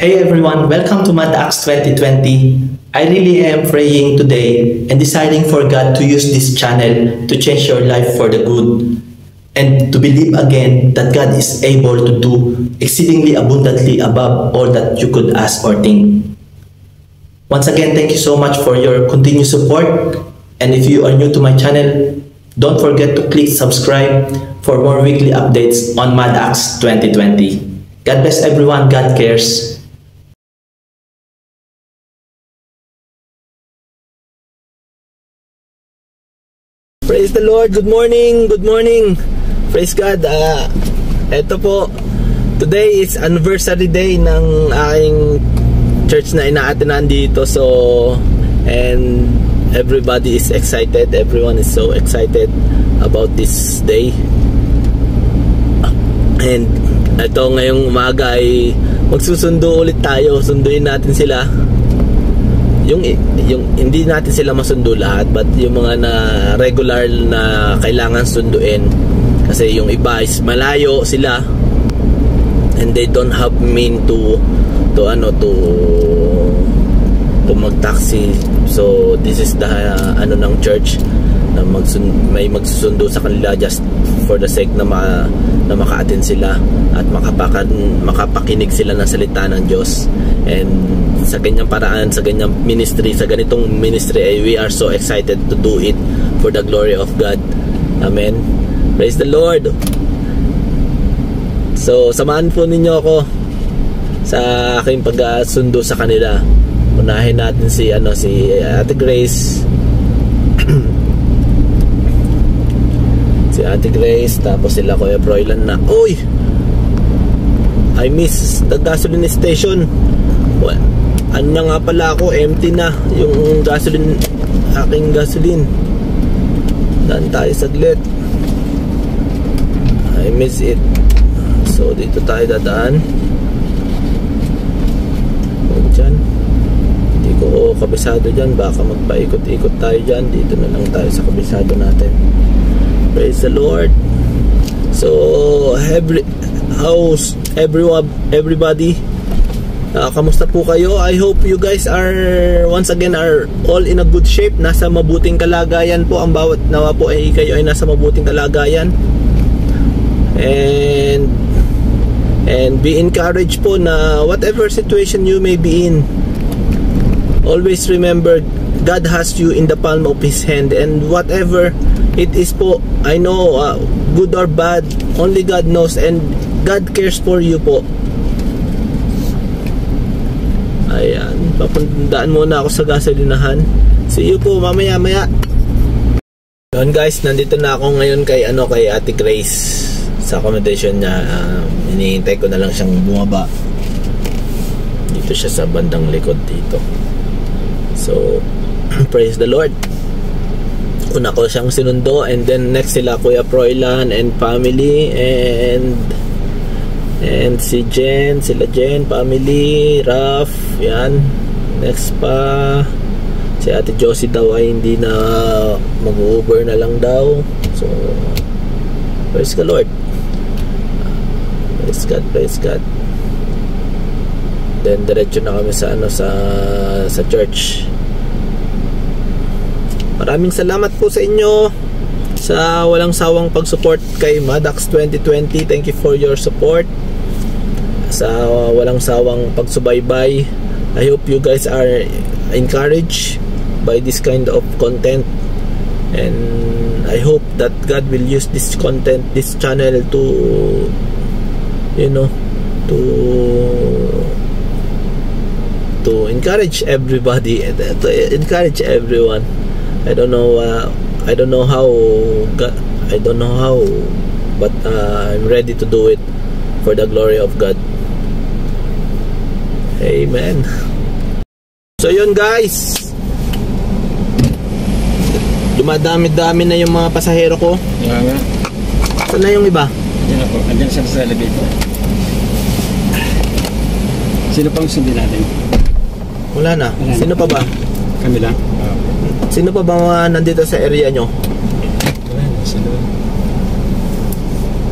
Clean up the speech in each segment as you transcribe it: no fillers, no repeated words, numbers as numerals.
Hey everyone, welcome to Mad Acts 2020. I really am praying today and deciding for God to use this channel to change your life for the good and to believe again that God is able to do exceedingly abundantly above all that you could ask or think. Once again, thank you so much for your continued support, and if you are new to my channel, don't forget to click subscribe for more weekly updates on Mad Acts 2020. God bless everyone, God cares. Praise the Lord, good morning, praise God. Eto po, today is anniversary day ng aking church na ina-attenan dito, so and everybody is excited, everyone is so excited about this day. And eto ngayong umaga ay magsusundo ulit tayo, sunduin natin sila. Yung hindi natin sila masundo lahat, but yung mga na regular na kailangan sunduin, kasi yung iba is malayo sila and they don't have mean to mag-taxi. So this is the ng church na may magsusundo sa kanila just for the sake na maka-attend sila at makapakinig sila ng salita ng Diyos. And sa ganyang paraan, sa ganyang ministry, sa ganitong ministry, we are so excited to do it for the glory of God. Amen. Praise the Lord. So samahan po ninyo ako sa aking pagsundo sa kanila. Unahin natin si Ate Grace. Si Ate Grace, tapos sila Kuya Broylan na. Uy! I miss the gasoline station. Well, ano na nga pala ako, empty na yung gasoline, aking gasoline. Daan tayo saglit. I miss it. So dito tayo dadaan. Huwag dyan. Hindi ko kabisado dyan. Baka magpaikot-ikot tayo dyan. Dito na lang tayo sa kabisado natin. Praise the Lord. So how's everybody? Kamusta po kayo? I hope you guys are once again are all in a good shape. Nasa mabuting kalagayan po ang bawat nawa po ay kayo ay nasa mabuting kalagayan. And be encouraged po na whatever situation you may be in, always remember God has you in the palm of His hand, and whatever it is po, I know good or bad, only God knows, and God cares for you po. Ayan, papundaan muna ako sa gasolinahan. See you po mamaya. Yun guys, nandito na ako ngayon kay Ate Grace sa accommodation niya. Hinihintay ko na lang siyang bumaba. Dito siya sa bandang likod dito. So praise the Lord. Una ko siyang sinundo, and then next sila Kuya Proylan and family, and si Jen, sila Jen, family, Raf, yan. Next pa si Ate Josie daw ay hindi na mag-Uber na lang daw. So praise the Lord. Praise God. Then diretso na kami sa sa church. Maraming salamat po sa inyo sa walang sawang pag-support kay Mad Acts 2020. Thank you for your support. Sa walang sawang pagsubaybay. I hope you guys are encouraged by this kind of content, and I hope that God will use this content, this channel to to encourage everybody, to encourage everyone. I don't know how, but I'm ready to do it for the glory of God. Amen. So yun guys, dumadami-dami na yung mga pasahero ko. Yeah. Saan na yung iba? Yan ako, andyan siya sa elevator. Sino pang sundin natin? Wala na. Sino pa ba? Kami lang. Sino pa ba mga nandito sa area nyo? Wala na, sino?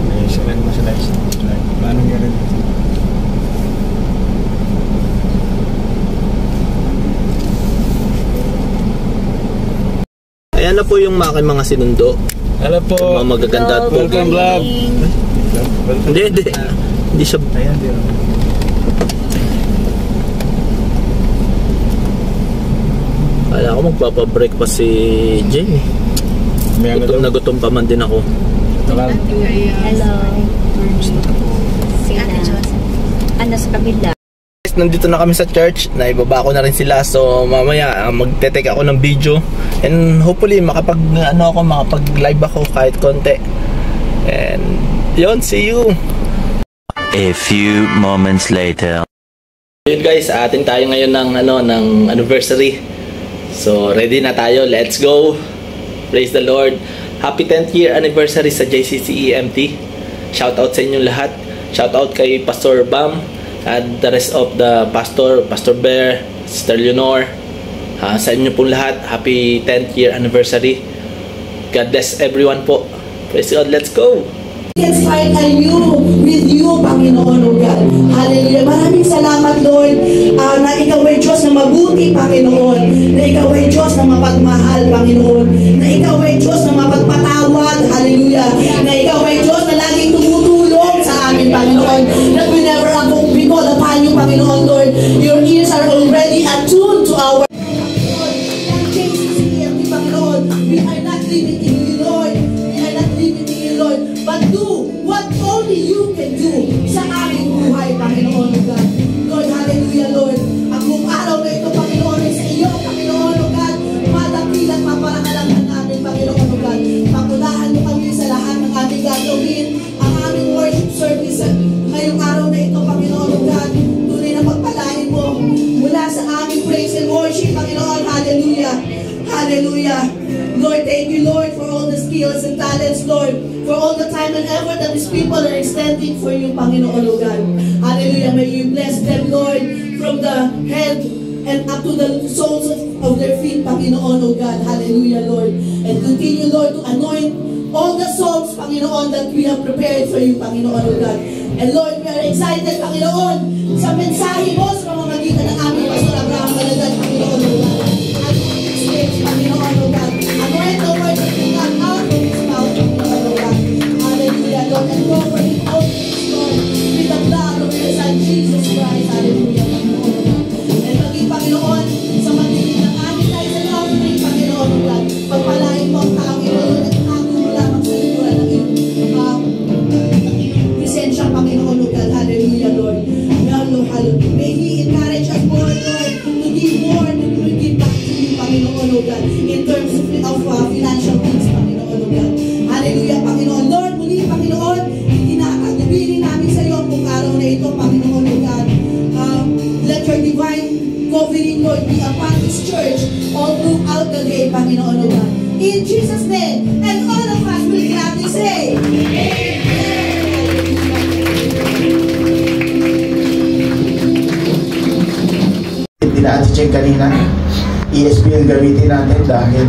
May sila naman sila. Paano nga rin? Ayan na po yung mga sinundo. Hello po. Mga magaganda at po. Welcome vlog. Hindi. Hindi siya. Ayan, di ba? Kala ko magpapabreak pa si Jane. Gutom na gutom pa man din ako. Hello. Hello. Si Ate Jos. Ano sa kabila? Guys, nandito na kami sa church. Naibaba ko na rin sila. So mamaya magte-take ako ng video. And hopefully makapag-live ako kahit konti. And yun, see you. A few moments later. Yun guys, atin tayo ngayon ng anniversary. So ready na tayo. Let's go. Praise the Lord. Happy 10th year anniversary sa JCC EMT. Shout out sa inyong lahat. Shout out kay Pastor Bam at the rest of the Pastor Bear, Sister Leonor. Sa inyo pong lahat, happy 10th year anniversary. God bless everyone po. Praise God. Let's go. Inspired anew with you, Panginoon, O God. Hallelujah. Maraming salamat, Lord, na Ikaw ay Diyos na mabuti, Panginoon. Na Ikaw ay Diyos na mapagmahal, Panginoon. Na Ikaw ay Diyos na mapagpatawad. Hallelujah. Na Ikaw ay Diyos na laging tumutulong sa amin, Panginoon. That we never be called upon you, Panginoon, Lord. Your ears are already attuned to our Panginoon. We are not limiting you, Lord. We are not limiting you, Lord. But do what only you can do sa aming buhay, Panginoon, O God. Lord, hallelujah, Lord. Ang buong araw na ito, Panginoon, ay sa iyo, Panginoon, O God. Madakilang maparangalan namin, Panginoon, O God. Pakunahan mo kami sa lahat ng aming gagawin, ang aming worship service ngayong araw na ito, Panginoon, O God. Tunay na pagpalain mo mula sa aming praise and worship, Panginoon. Hallelujah. Hallelujah. Lord, thank you, Lord, for all the skills and talents, Lord, for all the time and effort that these people are extending for you, Panginoon, O God. Hallelujah. May you bless them, Lord, from the head and up to the soles of their feet, Panginoon, O God. Hallelujah, Lord. And continue, Lord, to anoint all the souls, Panginoon, that we have prepared for you, Panginoon, O God. And Lord, we are excited, Panginoon, sa mensahe mo sa pamamagitan ng aming Pastor Abraham Malagan, Panginoon, O God. Panginoon, O God. Anoint the word that we got out of His mouth, Panginoon, O God. Hallelujah, Lord. And cover Him out, Lord, with the blood of Your Son, Jesus Christ. Hallelujah, Panginoon, O God. And maging, Panginoon, sa magiging ng aming tayo sa offering, Panginoon, O God. Pagpalain mo ang tao, Panginoon, at ako lamang sa likuran ng iyong presensya, Panginoon, O God. Hallelujah, Lord. Hallelujah. May He encourage us more, Lord, to give more, to give back to you, Panginoon, O God, in terms of financial things, Panginoon, O God. Hallelujah, Panginoon. Lord, muli, Panginoon, ibili namin sa iyo ang araw na ito, Panginoon, O God. Let your divine covering, Lord, be upon this church all throughout the day, Panginoon, O God. In Jesus' name, and all of us will gladly say, Amen. Dinaan si Cheng kanina, ESP ang gamitin natin dahil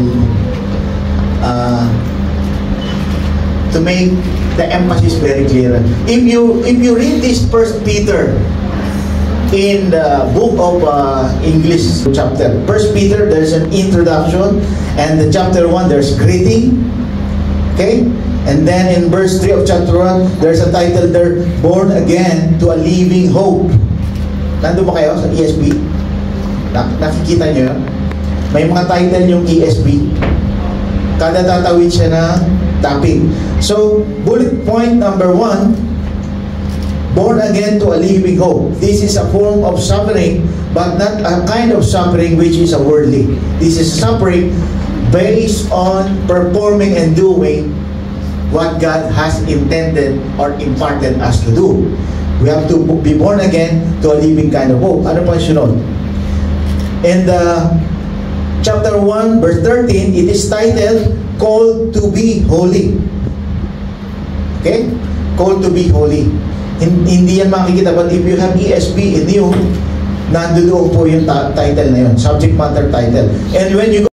to make the emphasis very clear. If you read this First Peter in the book of English chapter, First Peter, there's an introduction, and the chapter 1 there's greeting, okay, and then in verse 3 of chapter 1 there's a title there, Born Again to a Living Hope. Nandun ba kayo sa ESP? Nakikita nyo yun? May mga title yung ESB. Kada tatawid siya na topic. So, bullet point number 1, born again to a living hope. This is a form of suffering, but not a kind of suffering which is a worldly. This is suffering based on performing and doing what God has intended or imparted us to do. We have to be born again to a living kind of hope. Ano pa sunod? In chapter 1, verse 13, it is titled, Called to be Holy. Okay? Called to be Holy. Hindi yan makikita, but if you have ESV in you, nandoon po yung title na yun, subject matter title. And when you